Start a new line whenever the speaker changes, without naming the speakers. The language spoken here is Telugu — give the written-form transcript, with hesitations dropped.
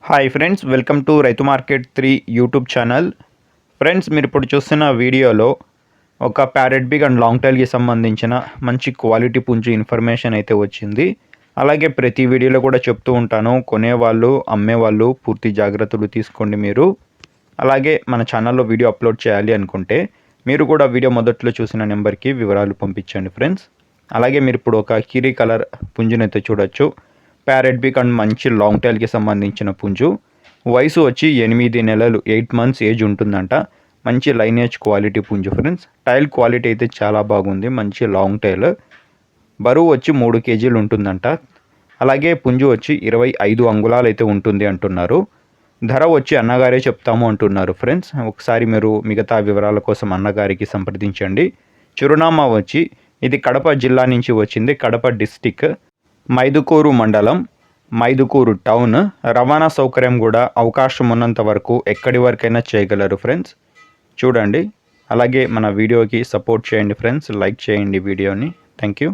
హాయ్ ఫ్రెండ్స్, వెల్కమ్ టు రైతు మార్కెట్ 3 యూట్యూబ్ ఛానల్. ఫ్రెండ్స్, మీరు ఇప్పుడు చూస్తున్న వీడియోలో ఒక ప్యారెట్ బిగ్ అండ్ లాంగ్ టైల్కి సంబంధించిన మంచి క్వాలిటీ పుంజు ఇన్ఫర్మేషన్ అయితే వచ్చింది. అలాగే ప్రతి వీడియోలో కూడా చెప్తూ ఉంటాను, కొనేవాళ్ళు అమ్మేవాళ్ళు పూర్తి జాగ్రత్తలు తీసుకోండి మీరు. అలాగే మన ఛానల్లో వీడియో అప్లోడ్ చేయాలి అనుకుంటే మీరు కూడా వీడియో మొదట్లో చూసిన నెంబర్కి వివరాలు పంపించండి ఫ్రెండ్స్. అలాగే మీరు ఇప్పుడు ఒక కీరీ కలర్ పుంజునైతే చూడొచ్చు. ప్యారెట్ బిగ్ అండ్ మంచి లాంగ్ టైల్కి సంబంధించిన పుంజు. వయసు వచ్చి 8 నెలలు, 8 మంత్స్ ఏజ్ ఉంటుందంట. మంచి లైనేజ్ క్వాలిటీ పుంజు ఫ్రెండ్స్. టైల్ క్వాలిటీ అయితే చాలా బాగుంది, మంచి లాంగ్ టైల్. బరువు వచ్చి 3 కేజీలు ఉంటుందంట. అలాగే పుంజు వచ్చి 25 అంగుళాలు అయితే ఉంటుంది అంటున్నారు. ధర వచ్చి అన్నగారే చెప్తాము అంటున్నారు ఫ్రెండ్స్. ఒకసారి మీరు మిగతా వివరాల కోసం అన్నగారికి సంప్రదించండి. చిరునామా వచ్చి ఇది కడప జిల్లా నుంచి వచ్చింది. కడప డిస్టిక్, మైదుకూరు మండలం, మైదుకూరు టౌన్. రవాణా సౌకర్యం కూడా అవకాశం ఉన్నంత వరకు ఎక్కడి వరకైనా చేయగలరు ఫ్రెండ్స్. చూడండి. అలాగే మన వీడియోకి సపోర్ట్ చేయండి ఫ్రెండ్స్, లైక్ చేయండి వీడియోని. Thank you.